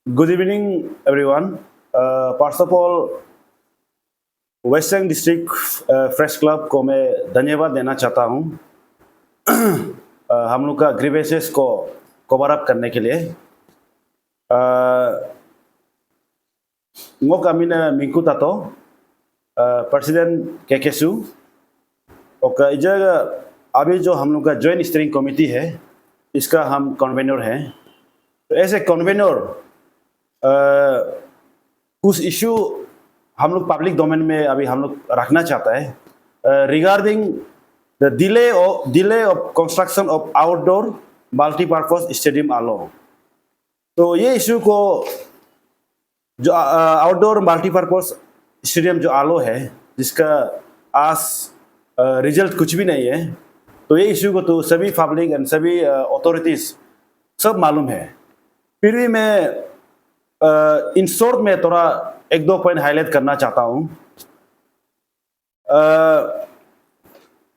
Good evening, everyone. First of all, western district fresh club को मैं धन्यवाद देना चाहता हूँ हम लोग का ग्रीवेंसेस को कवर अप करने के लिए ngok kami na minggu tato president केकेसू और इधर अभी जो हम लोग का जॉइंट स्टीयरिंग कमेटी है इसका हम कन्वेनर हैं। तो ऐसे कन्वेनर कुछ इशू हम लोग पब्लिक डोमेन में अभी हम लोग रखना चाहता है regarding the delay of construction of outdoor multipurpose stadium Aalo. तो ये इशू को जो आउटडोर मल्टीपर्पज स्टेडियम जो आलो है जिसका आज रिजल्ट कुछ भी नहीं है, तो ये इशू को तो सभी पब्लिक एंड सभी अथॉरिटीज सब मालूम है। फिर भी मैं इन शॉर्ट में थोड़ा एक दो पॉइंट हाईलाइट करना चाहता हूँ।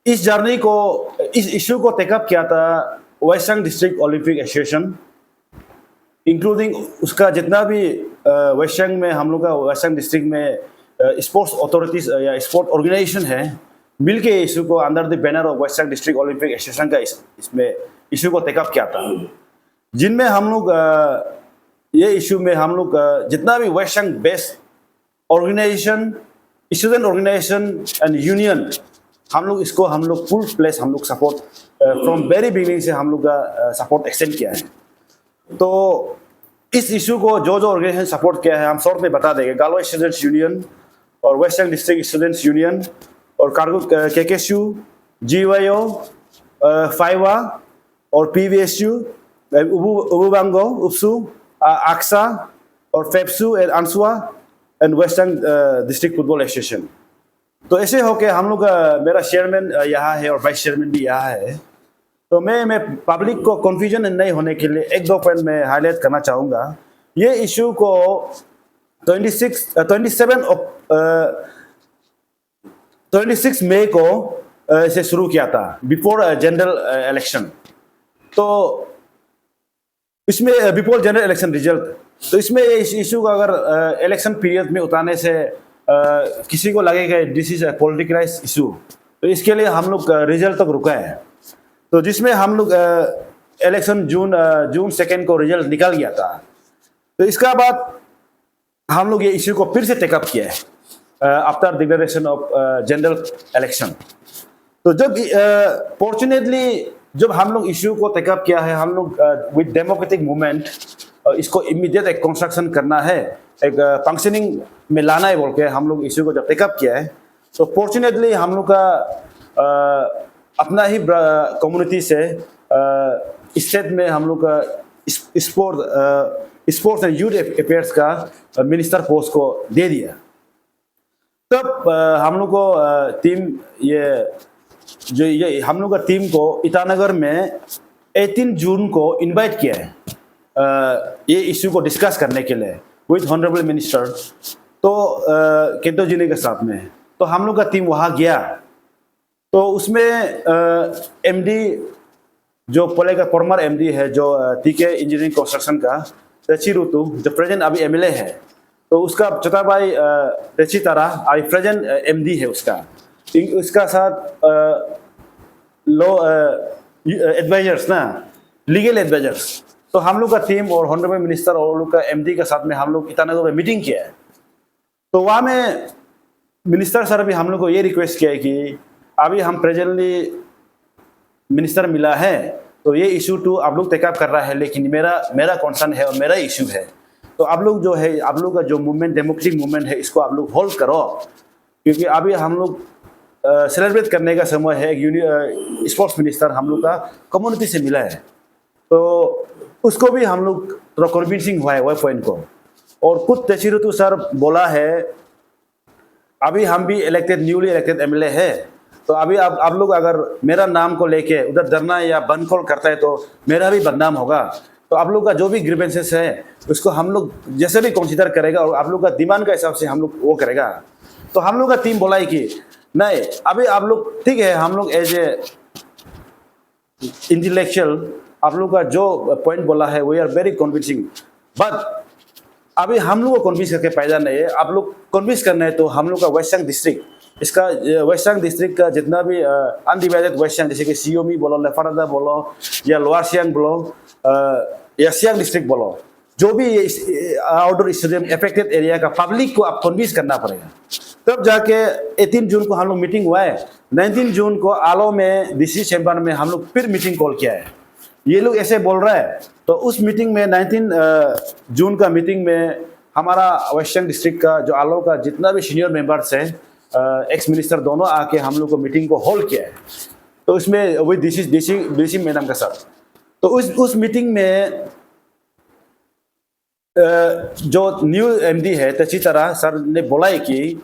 इस जर्नी को इस इशू को टेकअप किया था western district Olympic association, including उसका जितना भी वेस्टर्न में हम लोग का वेस्टर्न डिस्ट्रिक्ट में स्पोर्ट्स अथॉरिटीज या स्पोर्ट ऑर्गेनाइजेशन है मिलके इशू को under the banner of western district Olympic association का इसमें इशू को टेकअप किया था, जिनमें हम लोग ये इशू में हम लोग जितना भी western based organisation, student organisation and union हम लोग फुल प्लेस हम लोग सपोर्ट फ्रॉम वेरी बिगिनिंग से हम लोग का सपोर्ट एक्सटेंड किया है। तो इस इशू को जो ऑर्गेनाइजेशन सपोर्ट किया है हम शॉर्ट में बता देंगे। गालो स्टूडेंट्स यूनियन और वेस्टर्न डिस्ट्रिक्ट स्टूडेंट्स यूनियन और कार्गो केकेसू, जीवाईओ, फाइवा और पीवीएसयू, उबुबांगो, उपसू, आक्सा और फेप्सू एंड अंसुआ and western district football association. तो ऐसे होके हम लोग मेरा चेयरमैन यहाँ है और वाइस चेयरमैन भी यहाँ है। तो मैं पब्लिक को कंफ्यूजन नहीं होने के लिए एक दो पॉइंट में हाईलाइट करना चाहूँगा। ये इशू को 26 मई को इसे शुरू किया था बिफोर जनरल इलेक्शन। तो इसमें बिफोर जनरल इलेक्शन रिजल्ट, तो इसमें इस इशू को अगर इलेक्शन पीरियड में उतारने से किसी को लगेगा दिस इज अ पॉलिटिकलाइज इशू, तो इसके लिए हम लोग रिजल्ट तक रुका है। तो जिसमें हम लोग इलेक्शन जून 2 को रिजल्ट निकल गया था। तो इसका बाद हम लोग ये इशू को फिर से टेकअप किया है after declaration of general election. तो जब फॉर्चुनेटली जब हम लोग इशू को टेकअप किया है, हम लोग विद डेमोक्रेटिक मूवमेंट इसको इमीडिएट एक कंस्ट्रक्शन करना है, एक फंक्शनिंग में लाना है बोल के हम लोग इशू को जब टेकअप किया है, तो फॉर्चुनेटली हम लोग का अपना ही कम्युनिटी से स्टेट में हम लोग का स्पोर्ट्स एंड यूथ अफेयर्स का मिनिस्टर पोस्ट को दे दिया। तब हम लोग को टीम ये हम लोग का टीम को ईटानगर में 18 जून को इनवाइट किया है ये इशू को डिस्कस करने के लिए विद ऑनरेबल मिनिस्टर, तो केंटो जिने के साथ में। तो हम लोग का टीम वहाँ गया। तो उसमें एमडी जो पहले का फॉर्मर एमडी है जो टीके इंजीनियरिंग कंस्ट्रक्शन का रेची रुतु जो प्रेजेंट अभी एमएलए है, तो उसका छोटा भाई रेची तारा अभी प्रेजेंट एमडी है उसका साथ लो एडवाइजर्स ना लीगल एडवाइजर्स। तो हम लोग का टीम और ऑनरेबल मिनिस्टर और लोग का एमडी के साथ में हम लोग ईटानगर में मीटिंग किया है। तो वहाँ में मिनिस्टर सर भी हम लोग को ये रिक्वेस्ट किया है कि अभी हम प्रेजेंटली मिनिस्टर मिला है तो ये इशू टू आप लोग टेकअप कर रहा है, लेकिन मेरा कंसर्न है और मेरा इशू है। तो आप लोग जो है आप लोग का जो मूवमेंट डेमोक्रेटिक मूवमेंट है इसको आप लोग होल्ड करो, क्योंकि अभी हम लोग सेलिब्रेट करने का समय है। एक स्पोर्ट्स मिनिस्टर हम लोग का कम्युनिटी से मिला है, तो उसको भी हम लोग थोड़ा कन्विंसिंग हुआ है वह पॉइंट को। और कुछ तेचिरुतु सर बोला है अभी हम भी न्यूली इलेक्टेड एमएलए है, तो अभी आप लोग अगर मेरा नाम को लेके उधर धरना या बंद कॉल करता है तो मेरा भी बदनाम होगा। तो आप लोग का जो भी ग्रीवेंसेस है उसको हम लोग जैसे भी कंसीडर करेगा और आप लोग का डिमांड का हिसाब से हम लोग वो करेगा। तो हम लोग का टीम बोला है कि नहीं, अभी आप लोग ठीक है, हम लोग एज ए इंटेलेक्चुअल आप लोग का जो पॉइंट बोला है we are very convincing, but अभी हम लोग को कन्विंस करके फायदा नहीं है। आप लोग कन्विंस करना है तो हम लोग का वेस्ट सियांग डिस्ट्रिक्ट, इसका वेस्ट सियांग डिस्ट्रिक्ट का जितना भी अनडिवाइडेड वेस्ट सियांग, जैसे कि सियोमी बोलो, लेफारादा बोलो, या लोअर सियांग बोलो, या सियांग डिस्ट्रिक्ट बोलो, जो भी आउटडोर स्टेडियम अफेक्टेड एरिया का पब्लिक को आप कन्विंस करना पड़ेगा। तब जाके 18 जून को हम लोग मीटिंग हुआ है। 19 जून को आलो में डीसी चैम्बर में हम लोग फिर मीटिंग कॉल किया है। ये लोग ऐसे बोल रहा है, तो उस मीटिंग में 19 जून का मीटिंग में हमारा वेस्ट सियांग डिस्ट्रिक्ट का जो आलो का जितना भी सीनियर मेंबर्स है, एक्स मिनिस्टर दोनों आके हम लोग को मीटिंग को होल्ड किया है। तो उसमें वही डीसी मैडम के साथ, तो उस मीटिंग में जो न्यू एमडी है तची तरह सर ने बोला है कि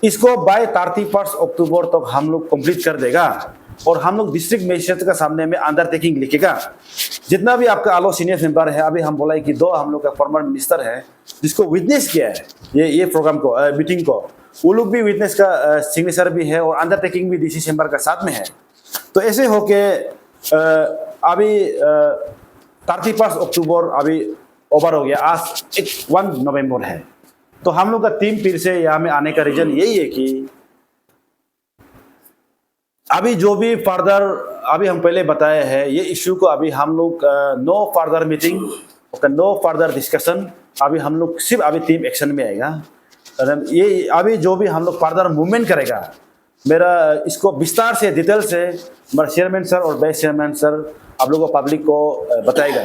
इसको बाय 31 अक्टूबर तक हम लोग कंप्लीट कर देगा, और हम लोग डिस्ट्रिक्ट मजिस्ट्रेट का सामने में अंडरटेकिंग लिखेगा। जितना भी आपका आलो सीनियर मेंबर है, अभी हम बोला है कि 2 हम लोग का फॉर्मर मिनिस्टर है जिसको विटनेस किया है ये प्रोग्राम को, मीटिंग को, वो लोग भी विटनेस का सिग्नेचर भी है और अंडरटेकिंग भी डीसी चैम्बर का साथ में है। तो ऐसे होके अभी 31 अक्टूबर अभी ओवर हो गया, आज 1 नवंबर है। तो हम लोग का टीम फिर से यहाँ में आने का रीजन यही है कि अभी जो भी फर्दर, अभी हम पहले बताए हैं ये इश्यू को, अभी हम लोग no further meeting, no further discussion, अभी हम लोग सिर्फ अभी टीम एक्शन में आएगा। ये अभी जो भी हम लोग फर्दर मूवमेंट करेगा, मेरा इसको विस्तार से डिटेल से हमारे चेयरमैन सर और वाइस चेयरमैन सर आप लोगों को पब्लिक को बताएगा।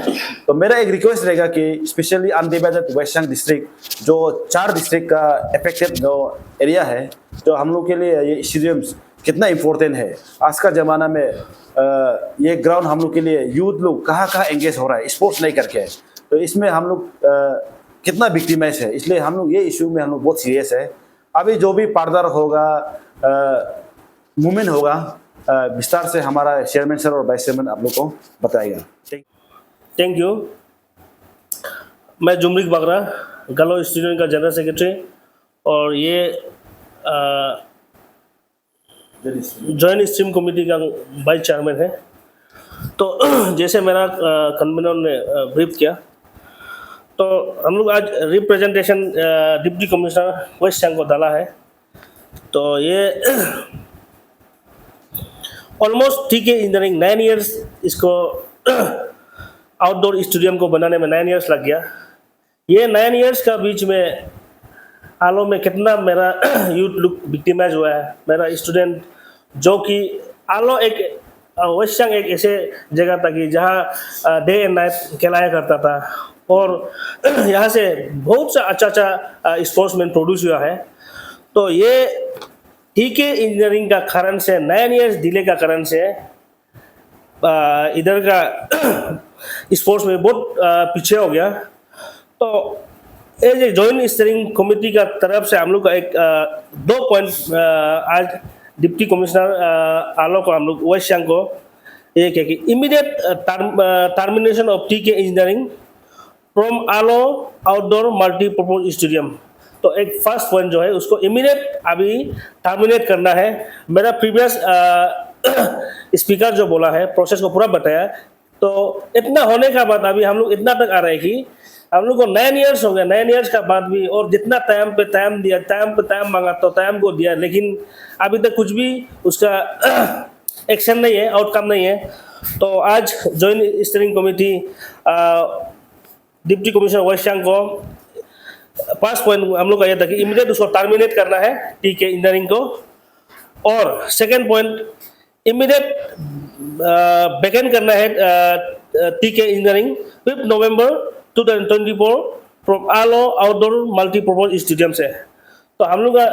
तो मेरा एक रिक्वेस्ट रहेगा कि specially undivided west Siang district, जो 4 डिस्ट्रिक्ट का अफेक्टेड जो एरिया है, तो हम लोग के लिए ये स्टेडियम्स कितना इम्पोर्टेंट है। आज का ज़माना में ये ग्राउंड हम लोग के लिए यूथ लोग कहाँ एंगेज हो रहा है स्पोर्ट्स नहीं करके, तो इसमें हम लोग कितना विक्टिमाइज है। इसलिए हम लोग ये इशू में हम लोग बहुत सीरियस है। अभी जो भी फर्दर होगा मूवमेंट होगा, विस्तार से हमारा चेयरमैन सर और वाइस चेयरमैन आप लोग को बताएगा। Thank you. मैं जुमरिक बागरा, गालो स्टूडेंट का जनरल सेक्रेटरी, और ये जॉइंट स्ट्रीम कमेटी का वाइस चेयरमैन है। तो जैसे मेरा कन्वीनर ने ब्रीफ किया, तो हम लोग आज representation deputy commissioner west Siang को डाला है। तो ये ऑलमोस्ट ठीक है, इंजीनियरिंग 9 इयर्स इसको आउटडोर स्टेडियम को बनाने में 9 इयर्स लग गया। ये 9 इयर्स का बीच में आलो में कितना मेरा यूथ लुक विक्टिमाइज हुआ है। मेरा स्टूडेंट जो कि आलो एक वेस्ट सियांग एक ऐसे जगह था कि जहाँ डे एंड नाइट खिलाया करता था, और यहाँ से बहुत सा अच्छा स्पोर्ट्समैन प्रोड्यूस हुआ है। तो ये ठीक है, इंजीनियरिंग का कारण से 9 इयर्स डिले का कारण से इधर का स्पोर्ट्स में बहुत पीछे हो गया। तो as a joint steering committee का तरफ से हम लोग का एक 2 पॉइंट आज डिप्टी कमिश्नर आलो को हम लोग वेस्ट सियांग को एक है कि immediate termination of TK engineering from Aalo outdoor multipurpose stadium. तो एक फर्स्ट पॉइंट जो है उसको इमीडिएट अभी टर्मिनेट करना है। मेरा प्रीवियस स्पीकर जो बोला है प्रोसेस को पूरा बताया। तो इतना होने का बाद अभी हम लोग इतना तक आ रहे हैं कि हम लोग को 9 इयर्स हो गया। 9 इयर्स का बाद भी, और जितना टाइम पे टाइम दिया, टाइम पे टाइम मांगा तो टाइम को दिया, लेकिन अभी तक कुछ भी उसका एक्शन नहीं है, आउटकम नहीं है। तो आज joint steering committee deputy commissioner west Siang को फर्स्ट पॉइंट हम लोग का यह था कि इमीडिएट उसको टर्मिनेट करना है टीके इंजीनियरिंग को, और सेकेंड पॉइंट इमीडिएट बैकएंड करना है टीके इंजीनियरिंग 5 नवंबर 2024 from Aalo outdoor multipurpose stadium से। तो हम लोग का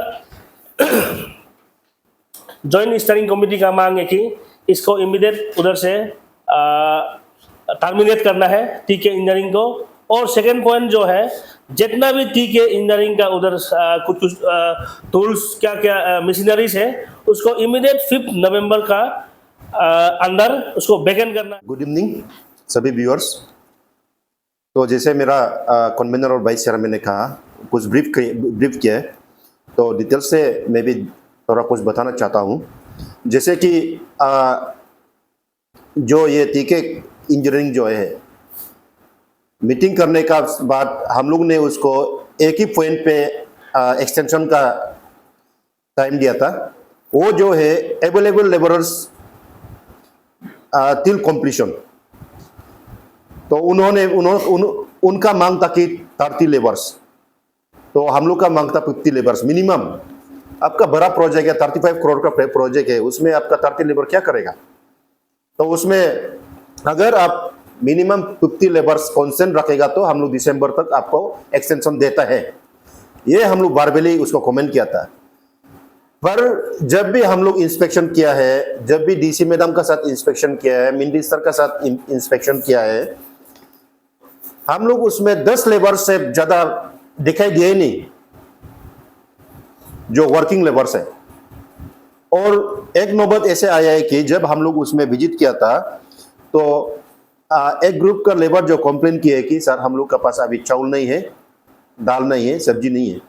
जॉइंट स्टीयरिंग कमेटी का मांग है कि इसको इमीडिएट उधर से टर्मिनेट करना है टीके इंजीनियरिंग को। और सेकेंड पॉइंट जो है, जितना भी टीके इंजीनियरिंग का उधर कुछ टूल्स क्या क्या मशीनरीज है उसको इमीडिएट 5 नवंबर का अंदर उसको बैकएंड करना। गुड इवनिंग सभी व्यूअर्स। तो जैसे मेरा कन्वीनर और वाइस चेयरमैन ने कहा, कुछ ब्रीफ किया है, तो डिटेल से मैं भी थोड़ा कुछ बताना चाहता हूँ। जैसे कि जो ये टीके इंजीनियरिंग जो है मीटिंग करने का बाद हम लोग ने उसको एक ही पॉइंट पे एक्सटेंशन का टाइम दिया था। वो जो है अवेलेबल लेबरर्स टिल कंप्लीशन। तो उनका मांग था कि 30 लेबर्स, तो हम लोग का मांग था 50 लेबर्स मिनिमम। आपका बड़ा प्रोजेक्ट है, 35 करोड़ का प्रोजेक्ट है, उसमें आपका 30 लेबर क्या करेगा? तो उसमें अगर आप मिनिमम 50 लेबर्स कॉन्सेंट रखेगा तो हम लोग दिसंबर तक आपको एक्सटेंशन देता है। ये हम लोग बारबेली उसको कमेंट किया था। पर जब भी हम लोग इंस्पेक्शन किया है, जब भी डीसी मैडम का साथ इंस्पेक्शन किया है, मिनिस्टर का साथ इंस्पेक्शन किया है, हम लोग उसमें 10 लेबर से ज्यादा दिखाई दिए नहीं जो वर्किंग लेबर्स है। और एक नौबत ऐसे आया है कि जब हम लोग उसमें विजिट किया था तो एक ग्रुप का लेबर जो कंप्लेन किया है कि सर हम लोग के पास अभी चावल नहीं है, दाल नहीं है, सब्जी नहीं है।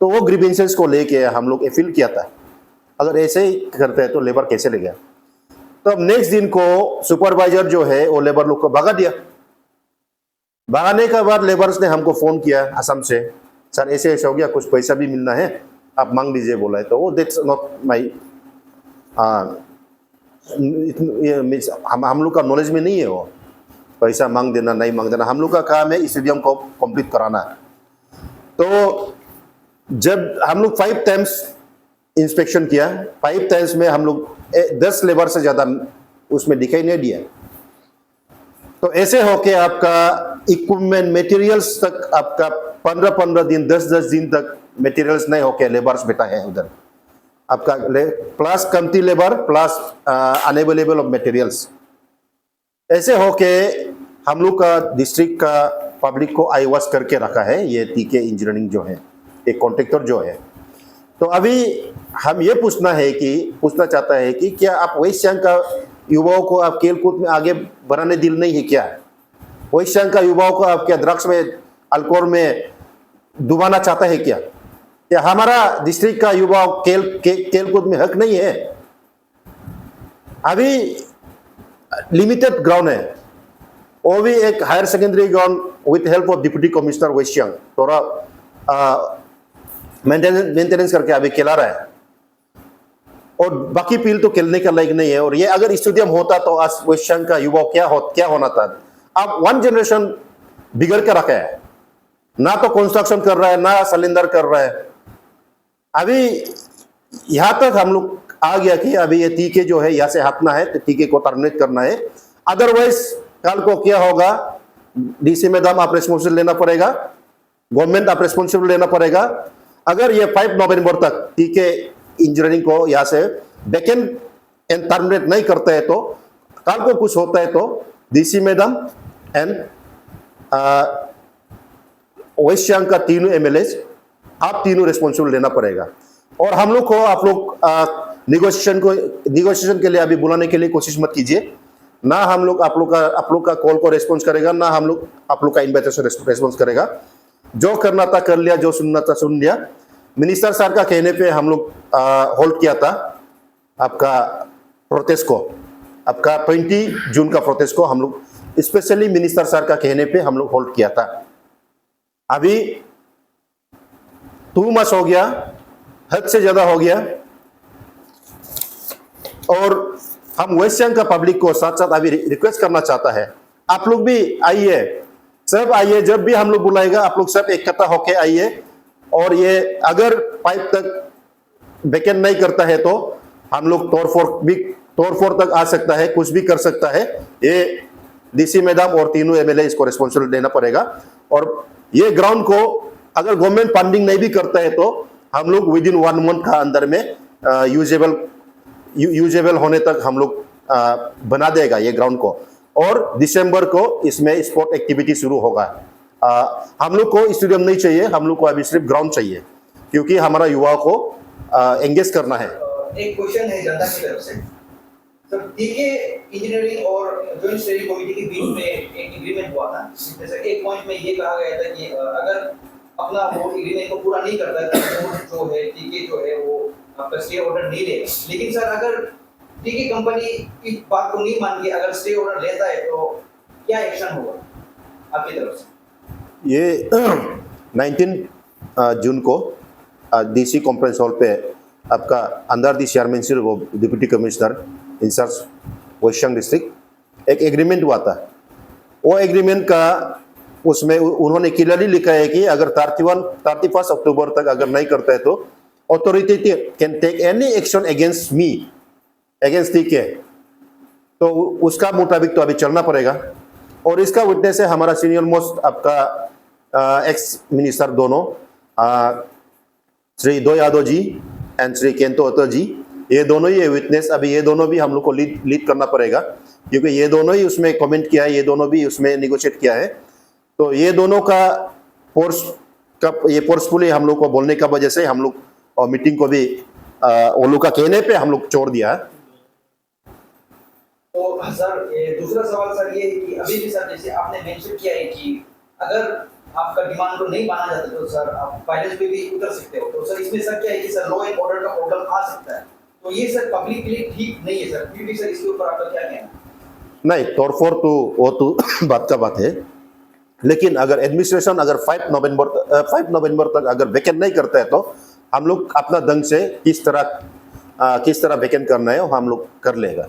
तो वो ग्रीवेंसेस को लेके हम लोग अपील किया था, अगर ऐसे ही करते हैं तो लेबर कैसे लेगा। तो अब नेक्स्ट दिन को सुपरवाइजर जो है वो लेबर लोग को भगा दिया। भगाने के बाद लेबर्स ने हमको फोन किया असम से, सर ऐसे ऐसे हो गया, कुछ पैसा भी मिलना है, आप मांग लीजिए बोला है। तो वो दैट्स नॉट माई हम लोग का नॉलेज में नहीं है वो पैसा मांग देना नहीं मांग देना। हम लोग का काम है स्टेडियम को कंप्लीट कराना। तो जब हम लोग 5 टाइम्स इंस्पेक्शन किया, 5 टाइम्स में हम लोग 10 लेबर से ज्यादा उसमें दिखाई नहीं दिया। तो ऐसे होके आपका इक्विपमेंट मटेरियल्स तक आपका 15-15 दिन 10-10 दिन तक मटेरियल्स नहीं होके लेबर्स बैठा है उधर आपका, प्लस कमती labour plus unavailable of materials. ऐसे होके हम लोग का डिस्ट्रिक्ट का पब्लिक को आईवास करके रखा है ये टीके इंजीनियरिंग जो है, एक कॉन्ट्रैक्टर जो है। तो अभी हम ये पूछना चाहता है कि क्या आप वेस्ट सियांग का युवाओं को आप खेलकूद में आगे बढ़ाने दिल नहीं है क्या? वेस्ट सियांग का युवाओं को आप क्या ड्रग्स में, अल्कोहल में डुबाना चाहता है क्या? या हमारा डिस्ट्रिक्ट का युवा खेलकूद में हक नहीं है? अभी लिमिटेड ग्राउंड है, वो भी एक higher secondary ground with help of deputy commissioner west Siang थोड़ा मेंटेनेंस करके अभी खिला रहा है। और बाकी फील्ड तो खेलने का लायक नहीं है। और ये अगर स्टेडियम होता तो आज वेस्ट सियांग का युवा क्या होना था? अब 1 जनरेशन बिगड़ के रखा है, ना तो कंस्ट्रक्शन कर रहा है ना सिलेंडर कर रहा है। अभी यहां तक हम लोग आ गया कि अभी ये टीके जो है यहां से हटना है, तो टीके को टर्मिनेट करना है। अदरवाइज कल को क्या होगा, डीसी मैडम आप रिस्पॉन्सिबल लेना पड़ेगा, गवर्नमेंट आप रिस्पॉन्सिबल लेना पड़ेगा। अगर ये 5 नवंबर तक टीके इंजीनियरिंग को यहाँ से वैकेंट एंड टर्मिनेट नहीं करते हैं तो कल को कुछ होता है तो DC madam and west Siang का तीनों एमएलए आप तीनों रिस्पॉन्सिबल लेना पड़ेगा। और हम लोग को आप लोग निगोशिएशन के लिए अभी बुलाने के लिए कोशिश मत कीजिए। ना हम लोग आप लोग का कॉल को रिस्पॉन्स करेगा, ना हम लोग आप लोग का इन्विटेशन रिस्पॉन्स करेगा। जो करना था कर लिया, जो सुनना था सुन लिया। मिनिस्टर सर का कहने पे हम लोग होल्ड किया था आपका प्रोटेस्ट को, आपका 20 जून का प्रोटेस्ट को हम लोग स्पेशली मिनिस्टर सर का कहने पे हम लोग होल्ड किया था। अभी 2 मास हो गया, हद से ज्यादा हो गया। और हम वेस्ट सियांग का पब्लिक को साथ साथ अभी रिक्वेस्ट करना चाहता है, आप लोग भी आइए, सब आइए। जब भी हम लोग बुलाएगा आप लोग सब इकट्ठा होके आइए। और ये अगर 5 तक वैकेंट नहीं करता है तो हम लोग तोड़फोड़ तक आ सकता है, कुछ भी कर सकता है। ये डीसी मैडम और तीनों एमएलए इसको रिस्पॉन्सिबल लेना पड़ेगा। और ये ग्राउंड को अगर गवर्नमेंट फंडिंग नहीं भी करता है तो हम लोग विद इन 1 मंथ का अंदर में यूजेबल होने तक हम लोग बना देगा ये ग्राउंड को। और दिसंबर को इसमें स्पोर्ट एक्टिविटी शुरू होगा। हम लोग को स्टेडियम नहीं चाहिए, हम लोग को अभी सिर्फ ग्राउंड चाहिए, क्योंकि हमारा युवाओं को एंगेज करना है। एक क्वेश्चन है जनता की तरफ से, सर टीके इंजीनियरिंग और जॉइंट स्टीयरिंग कमेटी के बीच में एक एग्रीमेंट हुआ था, जैसे एक पॉइंट में ये कहा गया था कि अगर अपना वो एग्रीमेंट को पूरा नहीं करता तो जो है टीके जो है वो आपका स्टे ऑर्डर नहीं लेगा। लेकिन सर अगर टीके कंपनी इस बात को नहीं मान के अगर स्टे ऑर्डर लेता है तो क्या एक्शन होगा? आपकी तरफ से? ये 19 जून को डीसी कॉन्फ्रेंस हॉल पे आपका under the chairmanship of deputy commissioner in-charge west Siang district एक एग्रीमेंट हुआ था। वो एग्रीमेंट का उसमें उन्होंने क्लियरली लिखा है कि अगर 31 अक्टूबर तक अगर नहीं करता है तो authority can take any action against me, against TK. तो उसका मुताबिक तो अभी चलना पड़ेगा। और इसका विटनेस है हमारा सीनियर मोस्ट आपका एक्स मिनिस्टर दोनों श्री दो यादव जी एंड श्री केंतो अतर जी, ये दोनों ही विटनेस। अभी ये दोनों भी हम लोग को लीड करना पड़ेगा क्योंकि ये दोनों ही उसमें कमेंट किया है, ये दोनों भी उसमें निगोशिएट किया है। तो ये दोनों का फोर्सफुली हम लोग को बोलने का वजह से हम लोग और मीटिंग को भी वो लोग का कहने पे हम लोग छोड़ दिया है। तो सर ये दूसरा सवाल सर ये है कि अभी भी सर जैसे आपने मेंशन किया है कि अगर आपका डिमांड को नहीं माना जाता तो सर आप वायलेंस पे भी उतर सकते हो। तो सर इसमें सर क्या है कि सर लॉ एंड ऑर्डर का प्रॉब्लम आ सकता है, तो ये सर पब्लिक के लिए ठीक नहीं है सर। फिर भी सर इसके ऊपर आपका क्या कहना है? नहीं, तोड़फोड़ तो वो तो बात का बात है, लेकिन अगर एडमिनिस्ट्रेशन अगर 5 नवंबर तक अगर वैकेंट नहीं करता है तो हम लोग अपना ढंग से किस तरह वैकेंट करना है वो हम लोग कर लेगा।